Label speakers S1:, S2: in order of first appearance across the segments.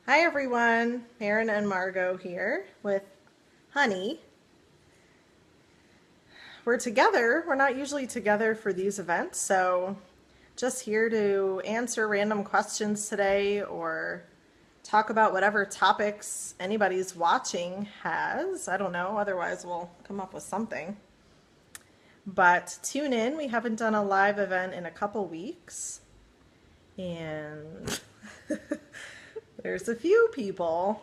S1: Hi everyone, Maryn and Margo here with Honey. We're together. We're not usually together for these events, so just here to answer random questions today or talk about whatever topics anybody's watching has. I don't know, otherwise we'll come up with something. But tune in. We haven't done a live event in a couple weeks. And there's a few people,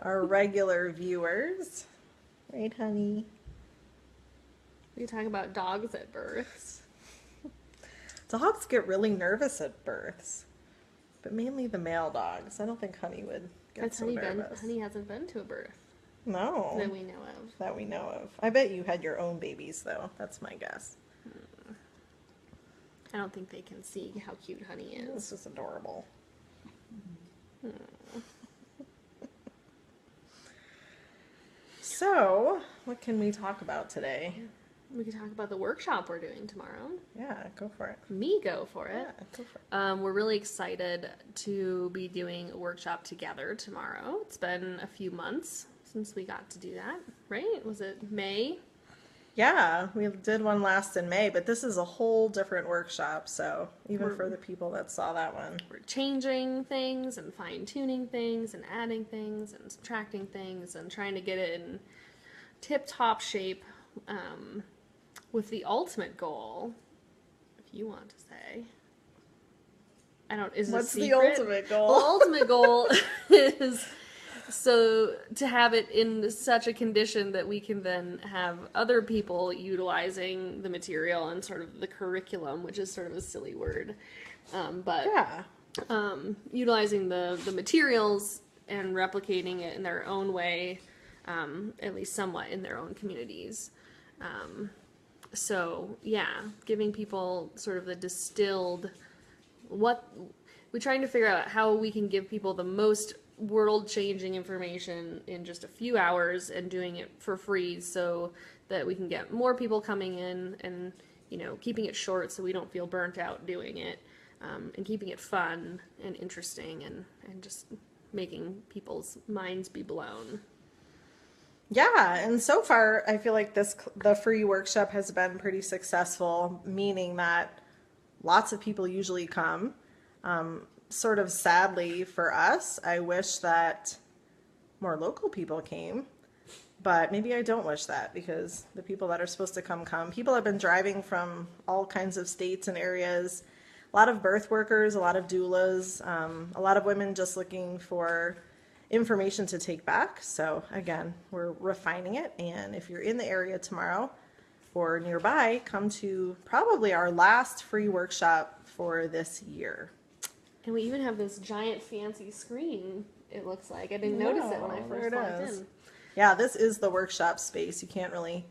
S1: our regular viewers. Right, honey?
S2: We talk about dogs at births.
S1: Dogs get really nervous at births, but mainly the male dogs. I don't think Honey would get so nervous.
S2: Honey hasn't been to a birth.
S1: No.
S2: That we know of.
S1: That we know of. I bet you had your own babies, though. That's my guess.
S2: I don't think they can see how cute Honey is.
S1: This is adorable. So, what can we talk about today?
S2: We could talk about the workshop we're doing tomorrow.
S1: Yeah, go for it.
S2: Me go for it.
S1: Yeah, go for it.
S2: We're really excited to be doing a workshop together tomorrow. It's been a few months since we got to do that, right? Was it May?
S1: Yeah, we did one last in May, but this is a whole different workshop, so even for the people that saw that one.
S2: We're changing things and fine-tuning things and adding things and subtracting things and trying to get it in tip-top shape with the ultimate goal, if you want to say.
S1: What's the ultimate goal?
S2: Well, the ultimate goal is so to have it in such a condition that we can then have other people utilizing the material and sort of the curriculum, which is sort of a silly word, but
S1: yeah.
S2: Utilizing the materials and replicating it in their own way, at least somewhat in their own communities. So yeah, giving people sort of the distilled, we're trying to figure out how we can give people the most world-changing information in just a few hours and doing it for free so that we can get more people coming in and, you know, keeping it short so we don't feel burnt out doing it, and keeping it fun and interesting and just making people's minds be blown.
S1: Yeah, and so far I feel like the free workshop has been pretty successful, meaning that lots of people usually come. Sort of sadly for us, I wish that more local people came, but maybe I don't wish that because the people that are supposed to come. People have been driving from all kinds of states and areas, a lot of birth workers, a lot of doulas, a lot of women just looking for information to take back. So again, we're refining it, and if you're in the area tomorrow or nearby, come to probably our last free workshop for this year.
S2: And we even have this giant fancy screen, it looks like. I didn't notice it when I first walked in.
S1: Yeah, this is the workshop space. You can't really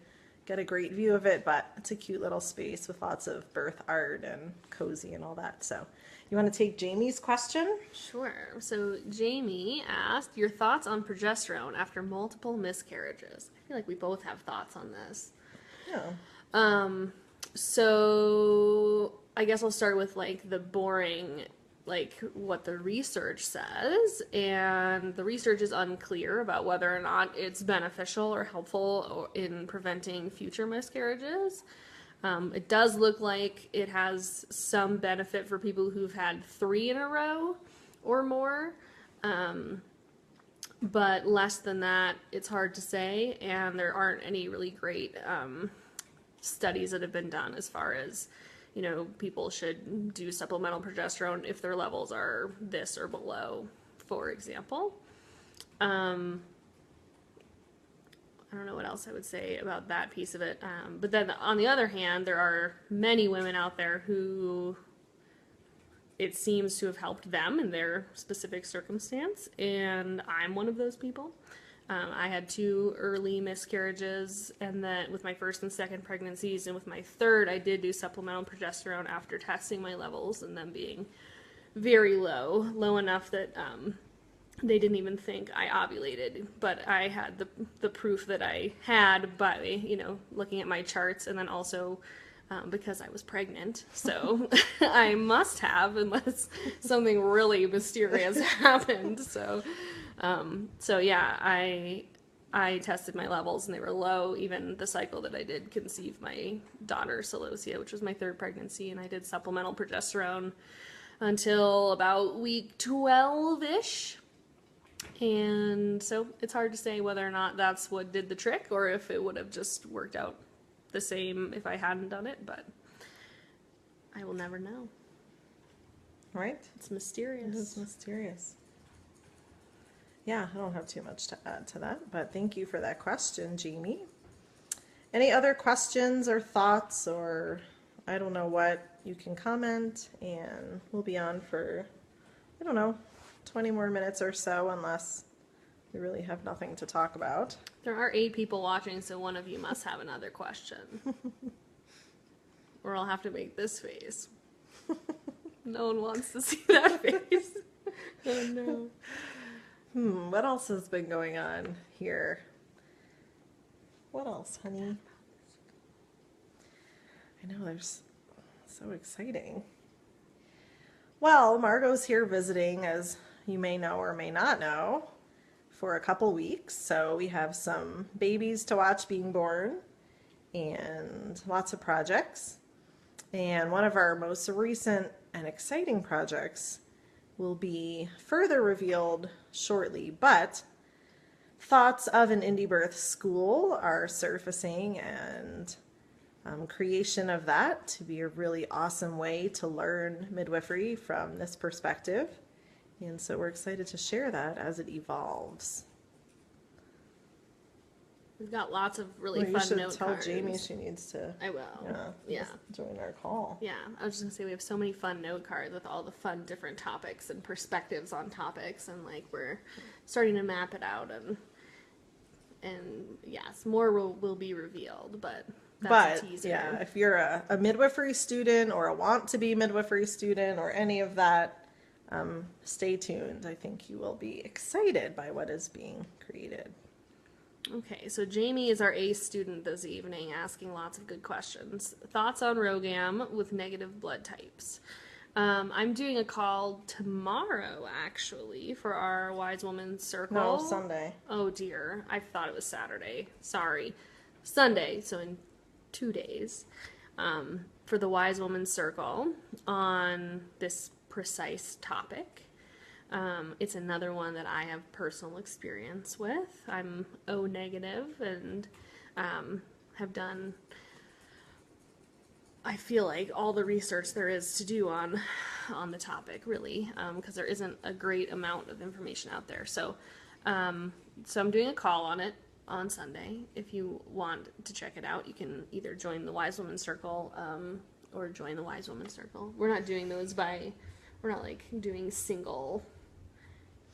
S1: get a great view of it, but it's a cute little space with lots of birth art and cozy and all that. So you want to take Jamie's question?
S2: Sure. So Jamie asked, your thoughts on progesterone after multiple miscarriages. I feel like we both have thoughts on this.
S1: Yeah.
S2: So I guess I'll start with like the boring, like what the research says, and the research is unclear about whether or not it's beneficial or helpful in preventing future miscarriages. It does look like it has some benefit for people who've had 3 in a row or more, but less than that, it's hard to say, and there aren't any really great studies that have been done as far as, you know, people should do supplemental progesterone if their levels are this or below, for example. I don't know what else I would say about that piece of it. But then on the other hand, there are many women out there who it seems to have helped them in their specific circumstance, and I'm one of those people. I had 2 early miscarriages, and then with my first and second pregnancies, and with my third, I did do supplemental progesterone after testing my levels and them being very low enough that they didn't even think I ovulated, but I had the proof that I had by, you know, looking at my charts, and then also because I was pregnant. So I must have, unless something really mysterious happened. So yeah, I tested my levels and they were low. Even the cycle that I did conceive my daughter, Celosia, which was my third pregnancy, and I did supplemental progesterone until about week 12-ish. And so it's hard to say whether or not that's what did the trick or if it would have just worked out the same if I hadn't done it, but I will never know.
S1: Right?
S2: It's mysterious.
S1: It is mysterious. Yeah, I don't have too much to add to that, but thank you for that question, Jamie. Any other questions or thoughts, or I don't know what, you can comment, and we'll be on for, I don't know, 20 more minutes or so, unless we really have nothing to talk about.
S2: There are 8 people watching, so one of you must have another question. Or I'll have to make this face. No one wants to see that face. Oh no.
S1: What else has been going on here? What else, honey? I know, there's so exciting. Well, Margo's here visiting, as you may know or may not know, for a couple weeks. So we have some babies to watch being born and lots of projects. And one of our most recent and exciting projects will be further revealed shortly, but thoughts of an indie birth school are surfacing, and creation of that to be a really awesome way to learn midwifery from this perspective. And so we're excited to share that as it evolves.
S2: We've got lots of really
S1: Well, you
S2: fun
S1: should
S2: note
S1: tell
S2: cards.
S1: Jamie she needs to.
S2: I will. Yeah.
S1: Join our call.
S2: Yeah, I was just gonna say we have so many fun note cards with all the fun different topics and perspectives on topics, and like we're starting to map it out, and yes, more will be revealed, but that's a teaser.
S1: Yeah, if you're a midwifery student or a want to be midwifery student or any of that, stay tuned. I think you will be excited by what is being created.
S2: Okay, so Jamie is our ace student this evening, asking lots of good questions. Thoughts on ROGAM with negative blood types. I'm doing a call tomorrow, actually, for our Wise Woman Circle.
S1: No, Sunday.
S2: Oh, dear. I thought it was Saturday. Sorry. Sunday, so in 2 days, for the Wise Woman Circle on this precise topic. It's another one that I have personal experience with. I'm O negative and have done, I feel like, all the research there is to do on the topic, really, because there isn't a great amount of information out there. So I'm doing a call on it on Sunday. If you want to check it out, you can either join the Wise Woman Circle or join the Wise Woman Circle. We're not doing those we're not like doing single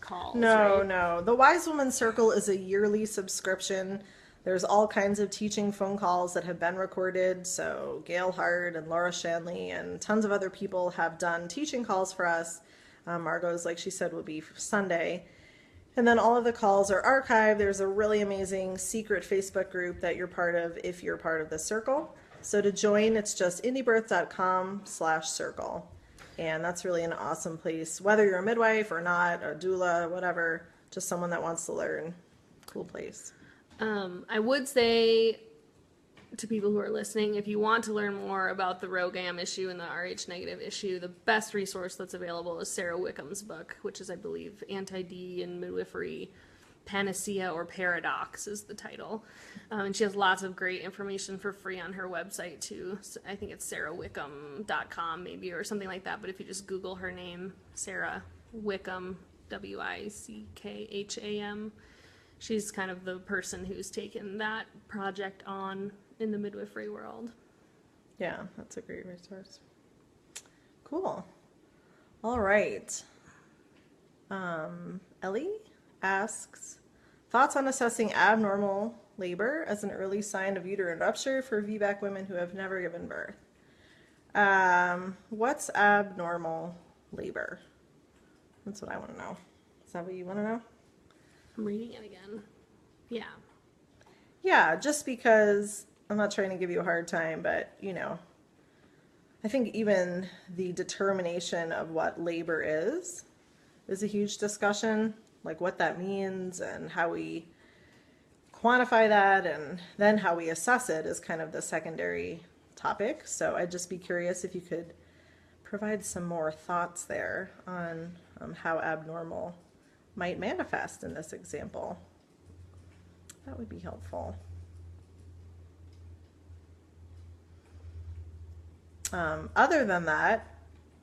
S2: calls.
S1: No,
S2: right?
S1: no. The Wise Woman Circle is a yearly subscription. There's all kinds of teaching phone calls that have been recorded. So Gail Hart and Laura Shanley and tons of other people have done teaching calls for us. Margo's, like she said, will be Sunday. And then all of the calls are archived. There's a really amazing secret Facebook group that you're part of if you're part of the circle. So to join, it's just indiebirth.com/circle. And that's really an awesome place, whether you're a midwife or not, a doula, whatever, just someone that wants to learn. Cool place.
S2: I would say to people who are listening, if you want to learn more about the ROGAM issue and the RH negative issue, the best resource that's available is Sarah Wickham's book, which is, I believe, Anti-D and Midwifery Panacea or Paradox is the title. And she has lots of great information for free on her website too. So I think it's sarahwickham.com maybe or something like that. But if you just Google her name, Sarah Wickham, Wickham, she's kind of the person who's taken that project on in the midwifery world.
S1: Yeah, that's a great resource. Cool. All right. Ellie asks, thoughts on assessing abnormal labor as an early sign of uterine rupture for VBAC women who have never given birth. What's abnormal labor? That's what I want to know. Is that what you want to know?
S2: I'm reading it again. Yeah.
S1: Yeah, just because I'm not trying to give you a hard time, but you know, I think even the determination of what labor is a huge discussion, like what that means and how we quantify that, and then how we assess it is kind of the secondary topic. So I'd just be curious if you could provide some more thoughts there on how abnormal might manifest in this example. That would be helpful. Other than that,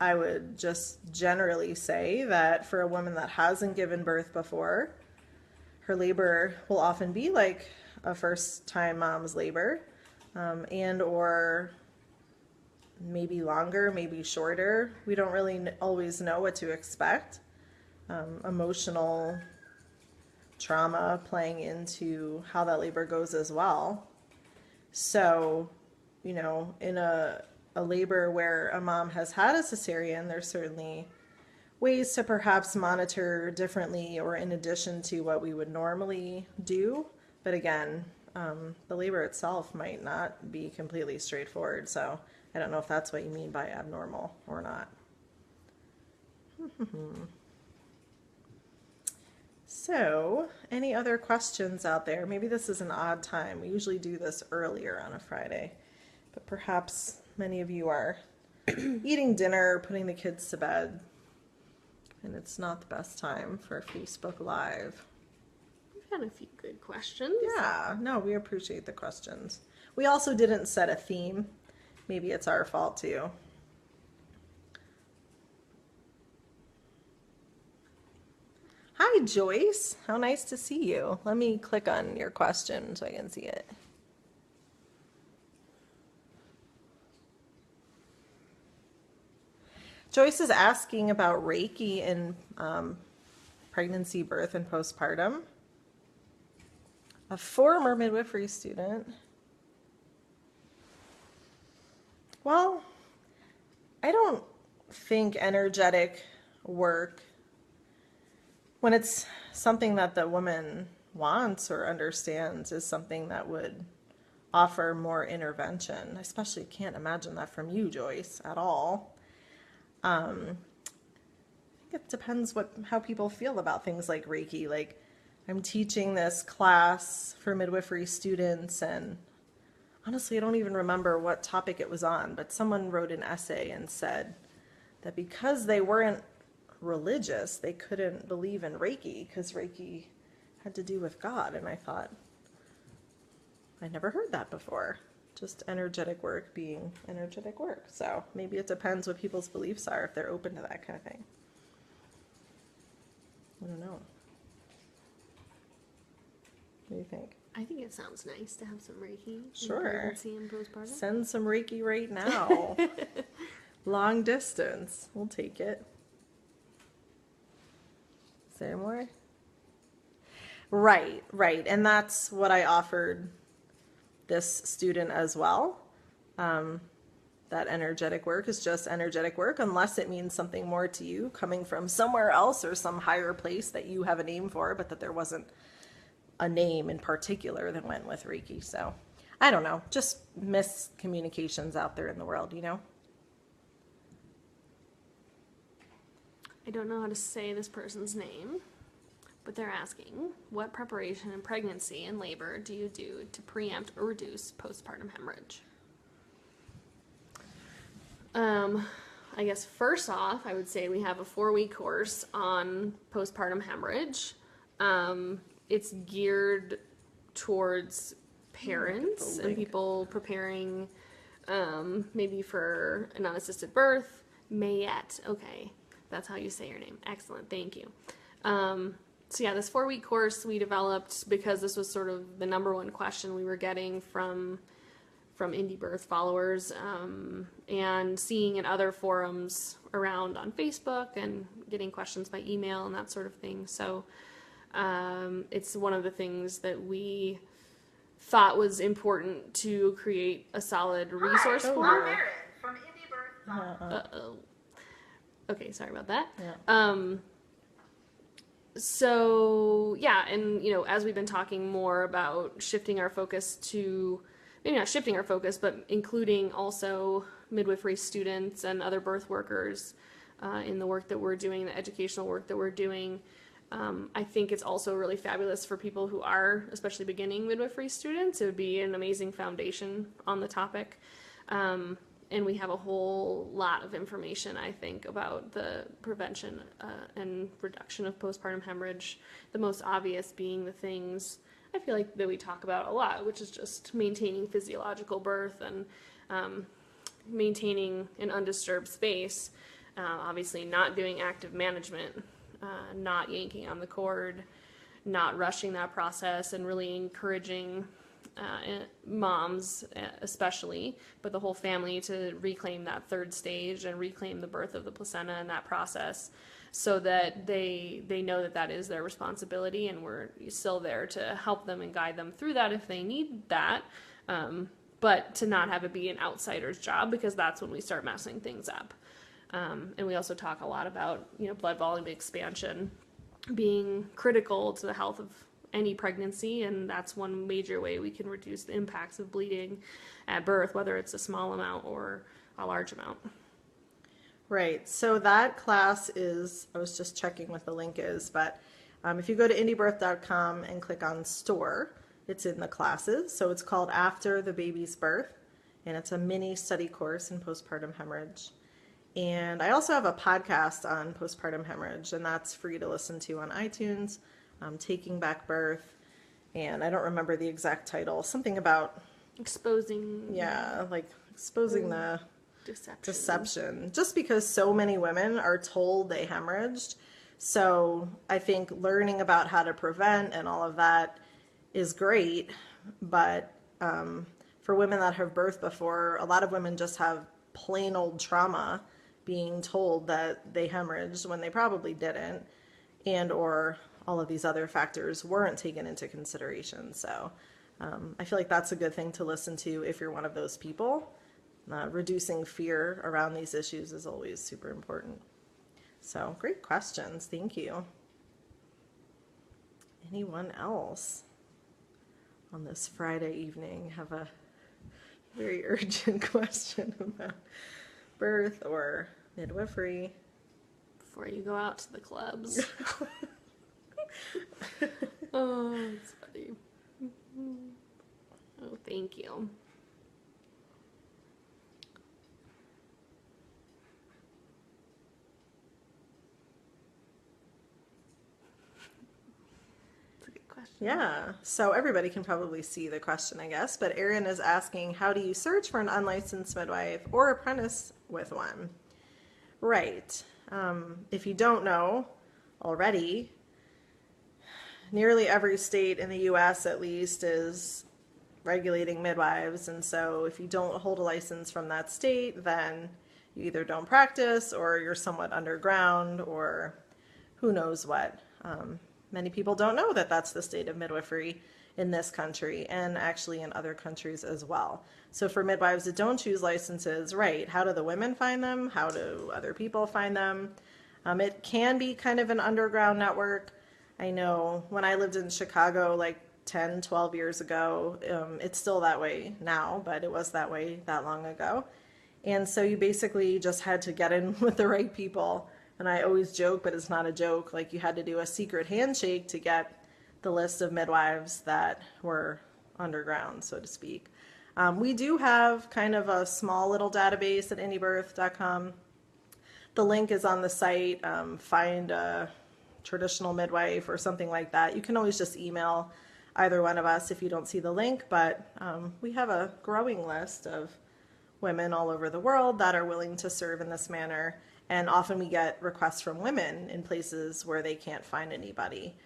S1: I would just generally say that for a woman that hasn't given birth before, her labor will often be like a first-time mom's labor, and or maybe longer, maybe shorter. We don't really always know what to expect. Emotional trauma playing into how that labor goes as well. So, in a labor where a mom has had a cesarean, there's certainly ways to perhaps monitor differently or in addition to what we would normally do. But again, the labor itself might not be completely straightforward. So I don't know if that's what you mean by abnormal or not. So, any other questions out there? Maybe this is an odd time. We usually do this earlier on a Friday, but perhaps many of you are eating dinner, putting the kids to bed, and it's not the best time for Facebook Live.
S2: We've had a few good questions.
S1: Yeah, no, we appreciate the questions. We also didn't set a theme. Maybe it's our fault too. Hi, Joyce. How nice to see you. Let me click on your question so I can see it. Joyce is asking about Reiki in pregnancy, birth, and postpartum. A former midwifery student. Well, I don't think energetic work, when it's something that the woman wants or understands, is something that would offer more intervention. I especially can't imagine that from you, Joyce, at all. I think it depends how people feel about things like Reiki. Like, I'm teaching this class for midwifery students, and honestly, I don't even remember what topic it was on, but someone wrote an essay and said that because they weren't religious, they couldn't believe in Reiki because Reiki had to do with God. And I thought, I never heard that before. Just energetic work being energetic work. So maybe it depends what people's beliefs are, if they're open to that kind of thing. I don't know. What do you think?
S2: I think it sounds nice to have some Reiki.
S1: Sure.
S2: In pregnancy and postpartum.
S1: Send some Reiki right now. Long distance. We'll take it. Is there more? Right. And that's what I offered this student as well. That energetic work is just energetic work, unless it means something more to you coming from somewhere else or some higher place that you have a name for, but that there wasn't a name in particular that went with Reiki. So I don't know, just miscommunications out there in the world,
S2: I don't know how to say this person's name, but they're asking, what preparation in pregnancy and labor do you do to preempt or reduce postpartum hemorrhage? I guess first off, I would say we have a 4-week course on postpartum hemorrhage. It's geared towards parents and people preparing maybe for an unassisted birth. Mayette, okay, that's how you say your name. Excellent, thank you. So yeah, this 4-week course we developed because this was sort of the number one question we were getting from indie birth followers, and seeing in other forums around on Facebook and getting questions by email and that sort of thing. So it's one of the things that we thought was important to create a solid resource for.
S3: I'm Maryn from Indie Birth.
S2: Uh-oh. Okay, sorry about that.
S1: Yeah.
S2: So yeah, and as we've been talking more about shifting our focus to, maybe not shifting our focus, but including also midwifery students and other birth workers in the work that we're doing, the educational work that we're doing. I think it's also really fabulous for people who are, especially beginning midwifery students. It would be an amazing foundation on the topic. And we have a whole lot of information, I think, about the prevention and reduction of postpartum hemorrhage. The most obvious being the things I feel like that we talk about a lot, which is just maintaining physiological birth and maintaining an undisturbed space. Obviously not doing active management, not yanking on the cord, not rushing that process, and really encouraging moms especially, but the whole family, to reclaim that third stage and reclaim the birth of the placenta in that process, so that they know that that is their responsibility, and we're still there to help them and guide them through that if they need that, but to not have it be an outsider's job, because that's when we start messing things up. And we also talk a lot about, blood volume expansion being critical to the health of any pregnancy, and that's one major way we can reduce the impacts of bleeding at birth, whether it's a small amount or a large amount.
S1: Right. So that class is, I was just checking what the link is, but if you go to indiebirth.com and click on store, it's in the classes. So it's called After the Baby's Birth, and it's a mini study course in postpartum hemorrhage. And I also have a podcast on postpartum hemorrhage, and that's free to listen to on iTunes, Taking Back Birth. And I don't remember the exact title, something about
S2: exposing
S1: the deception, just because so many women are told they hemorrhaged. So I think learning about how to prevent and all of that is great, but for women that have birthed before, a lot of women just have plain old trauma being told that they hemorrhaged when they probably didn't, and or all of these other factors weren't taken into consideration. So I feel like that's a good thing to listen to if you're one of those people. Reducing fear around these issues is always super important. So great questions. Thank you. Anyone else on this Friday evening have a very urgent question about birth or midwifery?
S2: Before you go out to the clubs. Oh, it's funny. Oh, thank you. That's a good question.
S1: Yeah, so everybody can probably see the question, I guess, but Erin is asking, how do you search for an unlicensed midwife or apprentice with one? Right. If you don't know already, nearly every state in the U.S. at least is regulating midwives, and so if you don't hold a license from that state, then you either don't practice or you're somewhat underground or who knows what. Many people don't know that that's the state of midwifery in this country and actually in other countries as well. So for midwives that don't choose licenses, right, how do the women find them? How do other people find them? It can be kind of an underground network. I know when I lived in Chicago like 10, 12 years ago, it's still that way now, but it was that way that long ago. And so you basically just had to get in with the right people. And I always joke, but it's not a joke, like you had to do a secret handshake to get the list of midwives that were underground, so to speak. We do have kind of a small little database at indiebirth.com. The link is on the site. Find a traditional midwife or something like that. You can always just email either one of us if you don't see the link, but we have a growing list of women all over the world that are willing to serve in this manner. And often we get requests from women in places where they can't find anybody.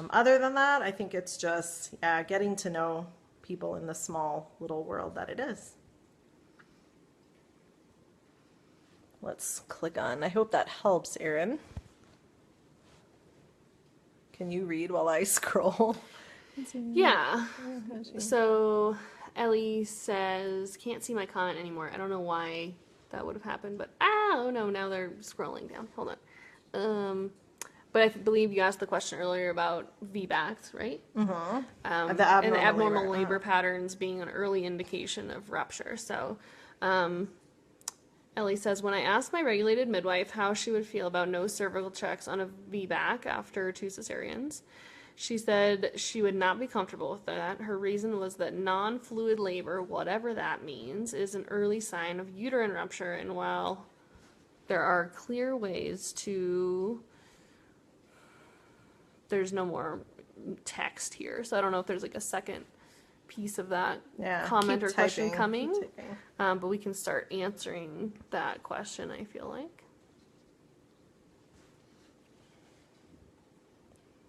S1: Other than that, I think it's just getting to know people in the small little world that it is. Let's click on. I hope that helps, Erin. Can you read while I scroll?
S2: Yeah. So Ellie says, can't see my comment anymore. I don't know why that would have happened, but oh no, now they're scrolling down. Hold on. But I believe you asked the question earlier about VBACs, right?
S1: Mm-hmm.
S2: And the abnormal labor patterns being an early indication of rupture. So Ellie says, when I asked my regulated midwife how she would feel about no cervical checks on a VBAC after 2 cesareans, she said she would not be comfortable with that. Her reason was that non-fluid labor, whatever that means, is an early sign of uterine rupture, and while there are clear ways to... There's no more text here, so I don't know if there's like a second piece of that comment
S1: keep
S2: or question
S1: typing,
S2: coming.
S1: keep typing.
S2: But we can start answering that question, I feel like.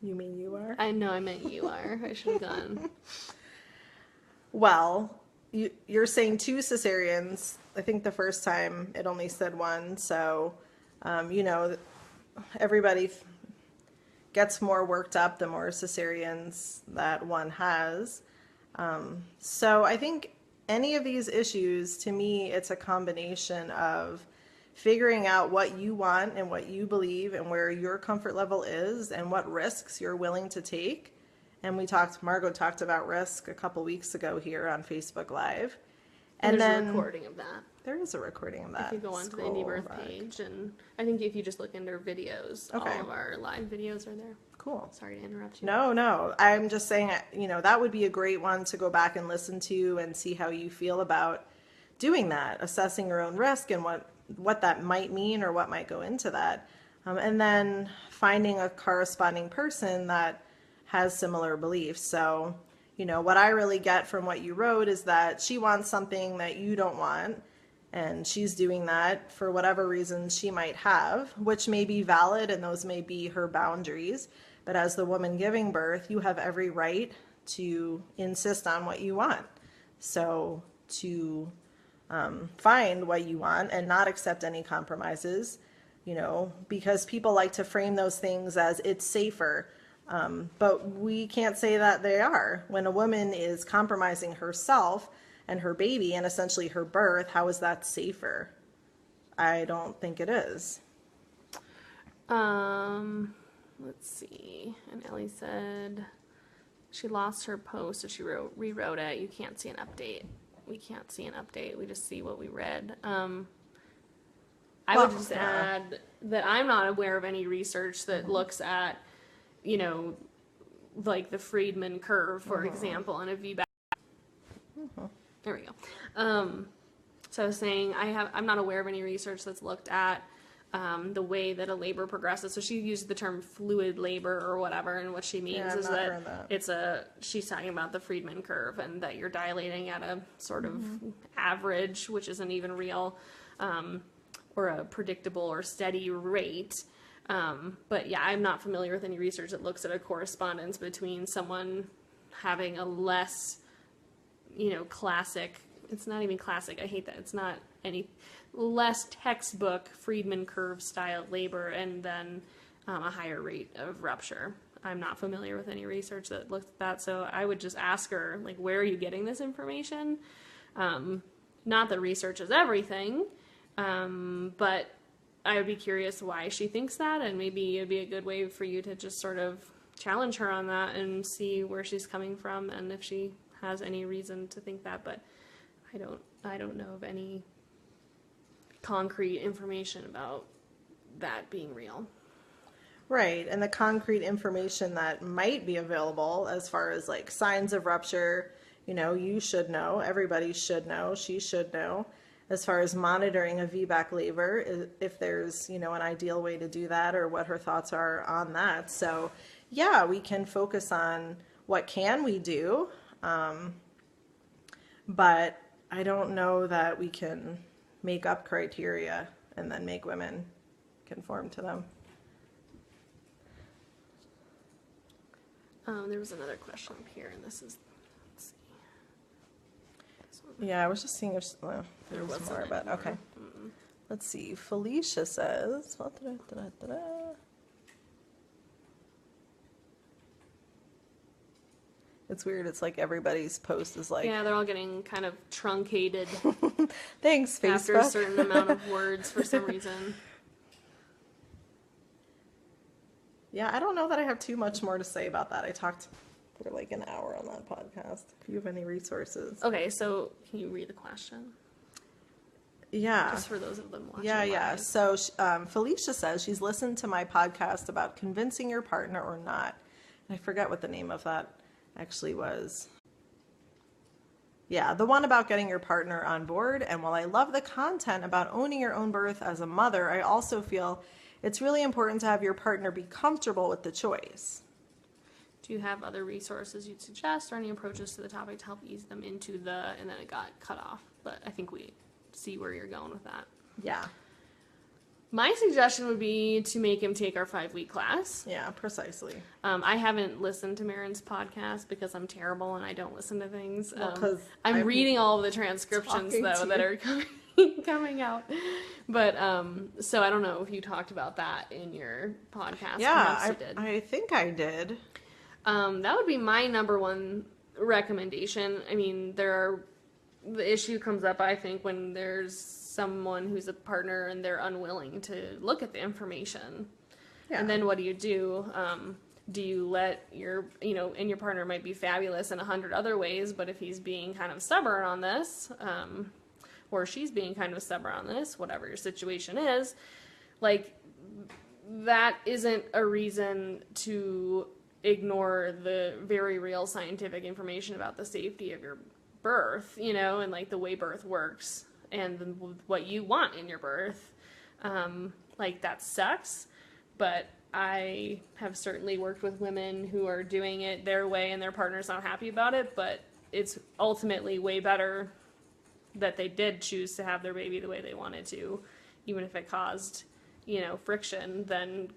S1: You mean you are?
S2: I know I meant you are. I should have gone.
S1: Well, you're saying 2 cesareans. I think the first time it only said 1. So, everybody gets more worked up the more cesareans that one has. So I think any of these issues, to me, it's a combination of figuring out what you want and what you believe and where your comfort level is and what risks you're willing to take. And Margo talked about risk a couple weeks ago here on Facebook Live.
S2: And there's a recording of that.
S1: There is a recording of that.
S2: If you go onto the Indie Birth page, and I think if you just look under videos, all of our live videos are there.
S1: Cool.
S2: Sorry to interrupt you.
S1: No. I'm just saying, that would be a great one to go back and listen to and see how you feel about doing that, assessing your own risk and what that might mean or what might go into that. And then finding a corresponding person that has similar beliefs. So, what I really get from what you wrote is that she wants something that you don't want. And she's doing that for whatever reasons she might have, which may be valid and those may be her boundaries. But as the woman giving birth, you have every right to insist on what you want. So to find what you want and not accept any compromises, because people like to frame those things as it's safer. But we can't say that they are. When a woman is compromising herself and her baby and essentially her birth, how is that safer? I don't think it is.
S2: Let's see. And Ellie said she lost her post, so she rewrote it. You can't see an update. We can't see an update. We just see what we read. I would just add that I'm not aware of any research that looks at, like the Friedman curve, for example, and a VBAC. There we go. So I was saying I'm not aware of any research that's looked at the way that a labor progresses. So she used the term fluid labor or whatever, and what she means is that she's talking about the Friedman curve and that you're dilating at a sort of average, which isn't even real, or a predictable or steady rate. But yeah, I'm not familiar with any research that looks at a correspondence between someone having a less, classic, it's not even classic, I hate that, it's not any less textbook Friedman curve style labor and then a higher rate of rupture. I'm not familiar with any research that looked at that, so I would just ask her, like, where are you getting this information? Not that research is everything, but I would be curious why she thinks that, and maybe it'd be a good way for you to just sort of challenge her on that and see where she's coming from and if she has any reason to think that. But I don't know of any concrete information about that being real.
S1: Right, and the concrete information that might be available as far as like signs of rupture, you should know, everybody should know, she should know. As far as monitoring a VBAC labor, if there's, an ideal way to do that or what her thoughts are on that. So, yeah, we can focus on what can we do, but I don't know that we can make up criteria and then make women conform to them.
S2: There was another question up here, and this is, let's see.
S1: Yeah, I was just seeing if there was more, but okay.
S2: Mm-mm.
S1: Let's see. Felicia says, it's weird. It's like everybody's post is like,
S2: yeah, they're all getting kind of truncated.
S1: Thanks, Facebook.
S2: After a certain amount of words for some reason.
S1: Yeah, I don't know that I have too much more to say about that. I talked for like an hour on that podcast. If you have any resources.
S2: Okay, so can you read the question?
S1: Yeah.
S2: Just for those of them watching.
S1: Yeah.
S2: live.
S1: So Felicia says she's listened to my podcast about convincing your partner or not. And I forget what the name of that actually was. Yeah, the one about getting your partner on board. And while I love the content about owning your own birth as a mother, I also feel it's really important to have your partner be comfortable with the choice.
S2: Do you have other resources you'd suggest or any approaches to the topic to help ease them into and then it got cut off? But I think we see where you're going with that.
S1: Yeah.
S2: My suggestion would be to make him take our 5-week class.
S1: Yeah, precisely.
S2: I haven't listened to Maryn's podcast because I'm terrible and I don't listen to things.
S1: Well, 'cause
S2: I'm reading all of the transcriptions
S1: talking
S2: though
S1: to
S2: that
S1: you.
S2: are coming out. But so I don't know if you talked about that in your podcast.
S1: Yeah,
S2: Perhaps you did.
S1: I think I did.
S2: That would be my number one recommendation. I mean, the issue comes up, I think, when there's someone who's a partner and they're unwilling to look at the information.
S1: Yeah.
S2: And then what do? Do you let and your partner might be fabulous in 100 other ways, but if he's being kind of stubborn on this, or she's being kind of stubborn on this, whatever your situation is, like, that isn't a reason to ignore the very real scientific information about the safety of your birth, and like the way birth works and what you want in your birth. Like, that sucks, but I have certainly worked with women who are doing it their way and their partner's not happy about it, but it's ultimately way better that they did choose to have their baby the way they wanted to, even if it caused, friction, than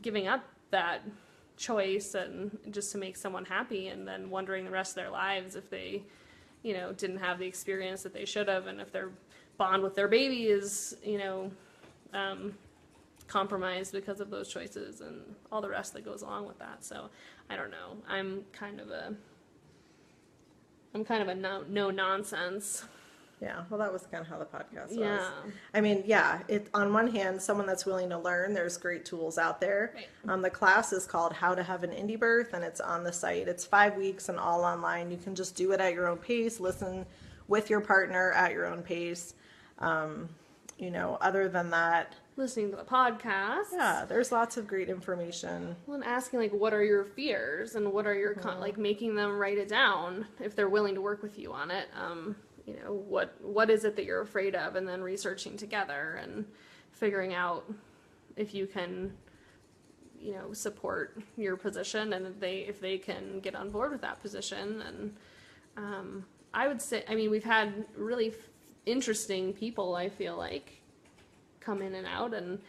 S2: giving up that choice and just to make someone happy and then wondering the rest of their lives if they, didn't have the experience that they should have, and if their bond with their baby is, compromised because of those choices and all the rest that goes along with that. So I don't know. I'm kind of a no nonsense.
S1: Yeah, well, that was kind of how the podcast was.
S2: Yeah.
S1: I mean, yeah, on one hand, someone that's willing to learn, there's great tools out there.
S2: Right.
S1: The class is called How to Have an Indie Birth, and it's on the site. It's 5 weeks and all online. You can just do it at your own pace, listen with your partner at your own pace. Other than that,
S2: Listening to the podcast.
S1: yeah, there's lots of great information.
S2: Well, and asking, like, what are your fears and what are your, like, making them write it down if they're willing to work with you on it. What is it that you're afraid of, and then researching together and figuring out if you can, support your position, and if they can get on board with that position. And I would say, we've had really interesting people, I feel like, come in and out, and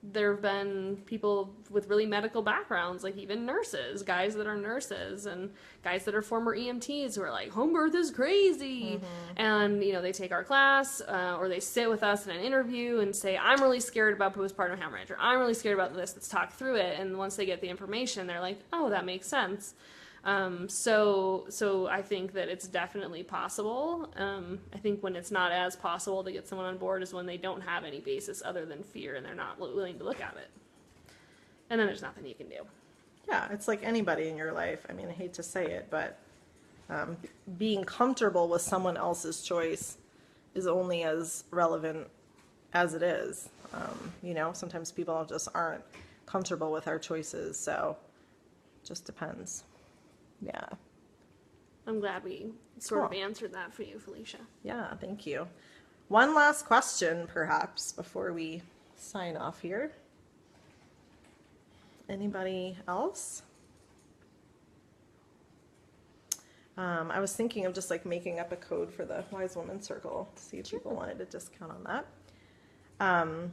S2: there have been people with really medical backgrounds, like even nurses, guys that are nurses and guys that are former EMTs who are like, home birth is crazy. And, they take our class, or they sit with us in an interview and say, I'm really scared about postpartum hemorrhage, or I'm really scared about this, let's talk through it. And once they get the information, they're like, oh, that makes sense. So I think that it's definitely possible. I think when it's not as possible to get someone on board is when they don't have any basis other than fear and they're not willing to look at it. And then there's nothing you can do.
S1: Yeah, it's like anybody in your life. I hate to say it, but being comfortable with someone else's choice is only as relevant as it is. Sometimes people just aren't comfortable with our choices, so it just depends. Yeah.
S2: I'm glad we sort of
S1: Cool.
S2: answered that for you, Felicia.
S1: Yeah, thank you. One last question, perhaps, before we sign off here. Anybody else? I was thinking of just making up a code for the Wise Woman Circle to see if people wanted a discount on that.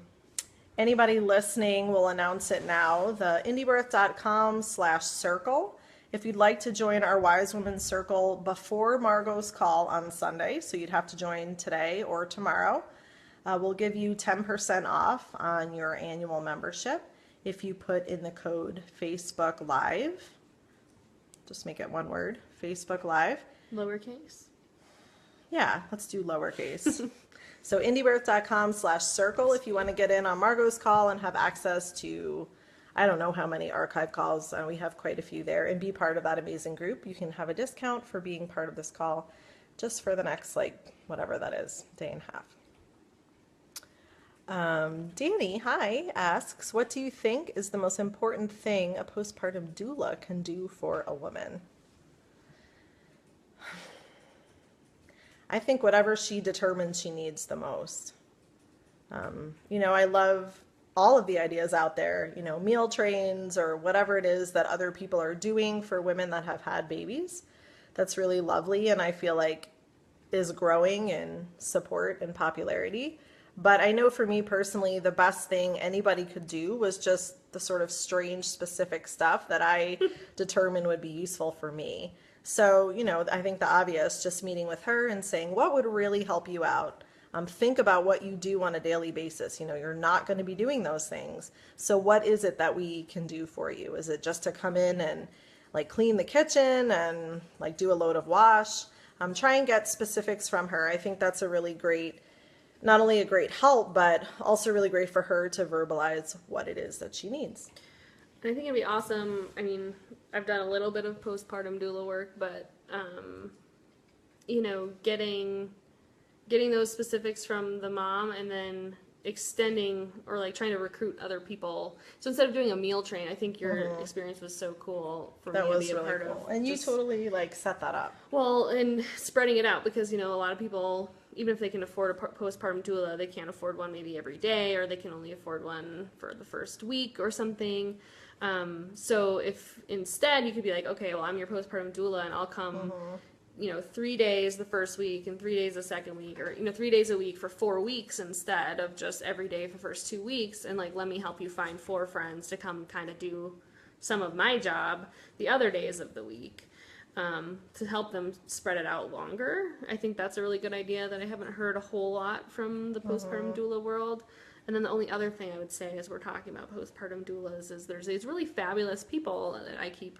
S1: Anybody listening, will announce it now. The indiebirth.com/circle. If you'd like to join our Wise Women Circle before Margot's call on Sunday, so you'd have to join today or tomorrow, we'll give you 10% off on your annual membership if you put in the code Facebook Live. Just make it one word, Facebook Live.
S2: Lowercase?
S1: Yeah, let's do lowercase. So indiebirth.com/circle if you want to get in on Margot's call and have access to, I don't know how many archive calls. We have quite a few there, and be part of that amazing group. You can have a discount for being part of this call just for the next, like, whatever that is, day and a half. Danny, hi, asks, what do you think is the most important thing a postpartum doula can do for a woman? I think whatever she determines she needs the most. I love all of the ideas out there, meal trains or whatever it is that other people are doing for women that have had babies. That's really lovely, and I feel like is growing in support and popularity. But I know for me personally, the best thing anybody could do was just the sort of strange, specific stuff that I determined would be useful for me. So, I think the obvious, just meeting with her and saying, what would really help you out? Think about what you do on a daily basis. You're not going to be doing those things. So what is it that we can do for you? Is it just to come in and like clean the kitchen and like do a load of wash? Try and get specifics from her. I think that's a really great, not only a great help, but also really great for her to verbalize what it is that she needs.
S2: I think it'd be awesome. I mean, I've done a little bit of postpartum doula work, but, getting those specifics from the mom and then extending or like trying to recruit other people. So instead of doing a meal train, I think your experience was so cool for me to be a part of.
S1: And you totally like set that up.
S2: Well, and spreading it out because, a lot of people, even if they can afford a postpartum doula, they can't afford one maybe every day, or they can only afford one for the first week or something. So if instead you could be like, okay, well, I'm your postpartum doula and I'll come, 3 days the first week and 3 days the second week, or, 3 days a week for 4 weeks instead of just every day for the first 2 weeks. And like, let me help you find 4 friends to come kind of do some of my job the other days of the week, to help them spread it out longer. I think that's a really good idea that I haven't heard a whole lot from the postpartum doula world. And then the only other thing I would say as we're talking about postpartum doulas is there's these really fabulous people that I keep,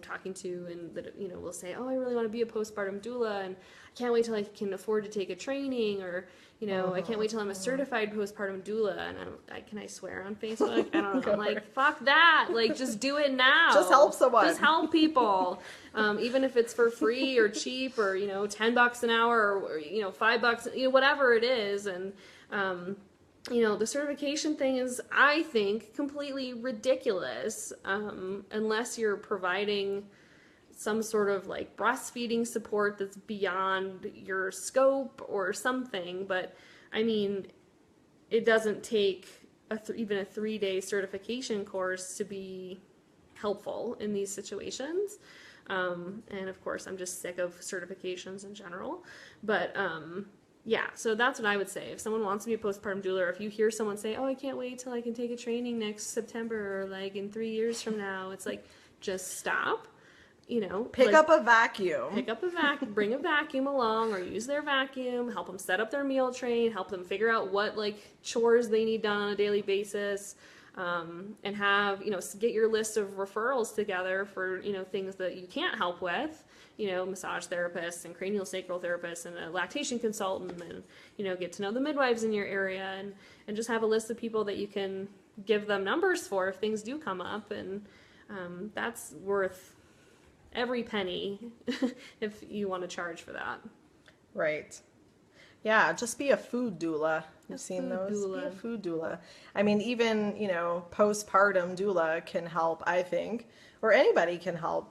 S2: talking to, and that, will say, oh, I really want to be a postpartum doula, and I can't wait till I can afford to take a training, or, I can't wait till I'm a certified postpartum doula, and can I swear on Facebook? I don't know. I'm like, fuck that. Like, just do it now.
S1: Just help someone.
S2: Just help people. Even if it's for free or cheap, or, $10 an hour, or, $5, whatever it is. And, the certification thing is, I think, completely ridiculous, unless you're providing some sort of like breastfeeding support that's beyond your scope or something. But I mean, it doesn't take even a 3-day certification course to be helpful in these situations. And of course, I'm just sick of certifications in general. But yeah, so that's what I would say. If someone wants to be a postpartum doula, or if you hear someone say, oh, I can't wait till I can take a training next September, or like in 3 years from now, it's like, just stop,
S1: Pick up a vacuum.
S2: Bring a vacuum along, or use their vacuum, help them set up their meal train, help them figure out what like chores they need done on a daily basis, and have, get your list of referrals together for, things that you can't help with. Massage therapists and craniosacral therapists and a lactation consultant, and, get to know the midwives in your area, and just have a list of people that you can give them numbers for if things do come up. And that's worth every penny if you want to charge for that.
S1: Right. Yeah, just be a food doula. You've seen those?
S2: Doula.
S1: Be a food doula. I mean, even, postpartum doula can help, I think, or anybody can help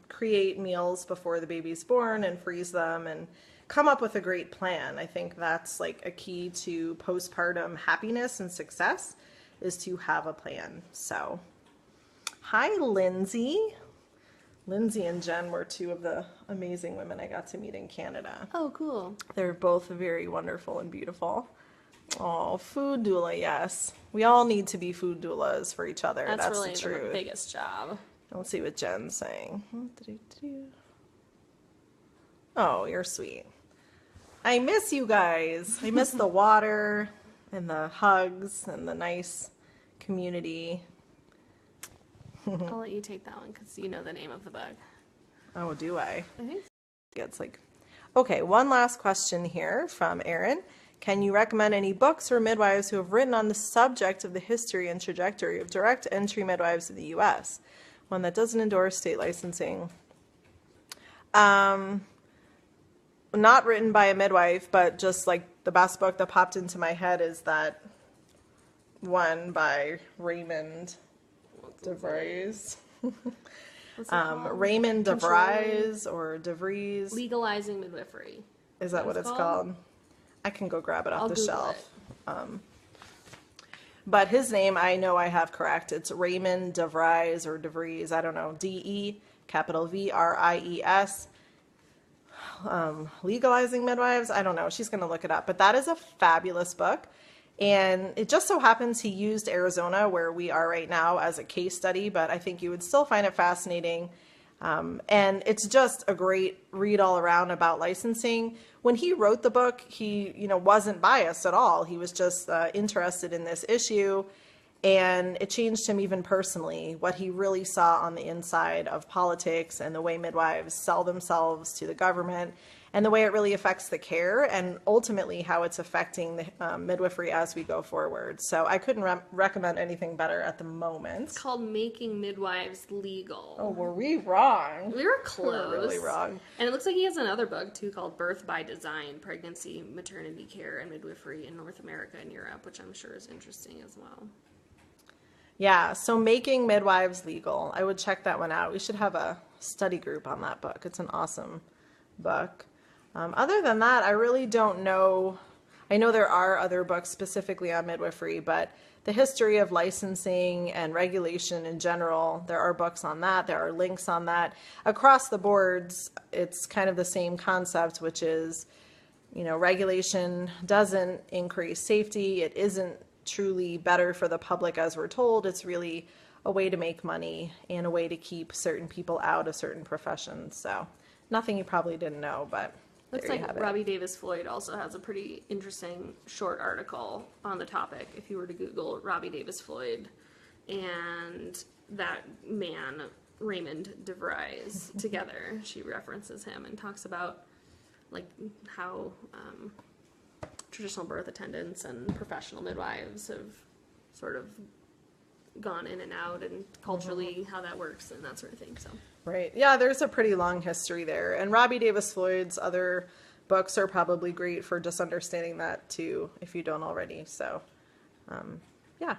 S1: create meals before the baby's born and freeze them and come up with a great plan. I think that's like a key to postpartum happiness and success, is to have a plan. So, hi, Lindsay. Lindsay and Jen were 2 of the amazing women I got to meet in Canada.
S2: Oh, cool.
S1: They're both very wonderful and beautiful. Oh, food doula, yes. We all need to be food doulas for each other. That's
S2: really
S1: the truth.
S2: the biggest job.
S1: Let's see what Jen's saying. What did I do? Oh, you're sweet. I miss you guys. I miss the water and the hugs and the nice community.
S2: I'll let you take that one because you know the name of the bug.
S1: Oh, do I?
S2: I think
S1: It's like, okay, one last question here from Aaron. Can you recommend any books or midwives who have written on the subject of the history and trajectory of direct entry midwives in the U.S.? One that doesn't endorse state licensing. not written by a midwife, but just like the best book that popped into my head is that one by Raymond DeVries.
S2: What's it called?
S1: Raymond
S2: Controlling-
S1: DeVries or DeVries.
S2: Legalizing midwifery.
S1: Is that what it's called? I can go grab it off
S2: I'll
S1: the
S2: Google
S1: shelf.
S2: it.
S1: But his name, I know I have correct. It's Raymond DeVries or DeVries. I don't know. D-E, capital V-R-I-E-S. Legalizing Midwives. I don't know. She's going to look it up. But that is a fabulous book. And it just so happens he used Arizona, where we are right now, as a case study. But I think you would still find it fascinating. And it's just a great read all around about licensing. When he wrote the book, he, wasn't biased at all. He was just interested in this issue, and it changed him even personally, what he really saw on the inside of politics and the way midwives sell themselves to the government and the way it really affects the care and ultimately how it's affecting the midwifery as we go forward. So I couldn't recommend anything better at the moment.
S2: It's called Making Midwives Legal.
S1: Oh, were we wrong?
S2: We were close.
S1: We were really wrong.
S2: And it looks like he has another book, too, called Birth by Design, Pregnancy, Maternity Care, and Midwifery in North America and Europe, which I'm sure is interesting as well.
S1: Yeah, so Making Midwives Legal. I would check that one out. We should have a study group on that book. It's an awesome book. Other than that, I really don't know. I know there are other books specifically on midwifery, but the history of licensing and regulation in general, there are books on that. There are links on that. Across the boards, it's kind of the same concept, which is, regulation doesn't increase safety. It isn't truly better for the public as we're told. It's really a way to make money and a way to keep certain people out of certain professions. So nothing you probably didn't know, but
S2: Looks
S1: there you
S2: like
S1: have it.
S2: Robbie Davis Floyd also has a pretty interesting short article on the topic. If you were to Google Robbie Davis Floyd and that man, Raymond DeVries, together, she references him and talks about like how traditional birth attendants and professional midwives have sort of gone in and out, and culturally how that works and that sort of thing. So
S1: Right. Yeah, there's a pretty long history there. And Robbie Davis Floyd's other books are probably great for just understanding that too, if you don't already. So, yeah.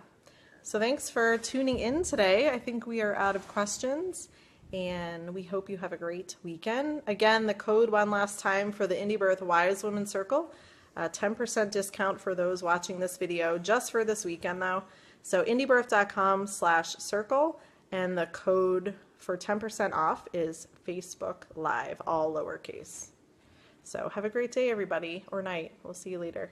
S1: So thanks for tuning in today. I think we are out of questions, and we hope you have a great weekend. Again, the code one last time for the Indie Birth Wise Women Circle, 10% discount for those watching this video just for this weekend though. So indiebirth.com/circle, and the code for 10% off is Facebook Live, all lowercase. So have a great day, everybody, or night. We'll see you later.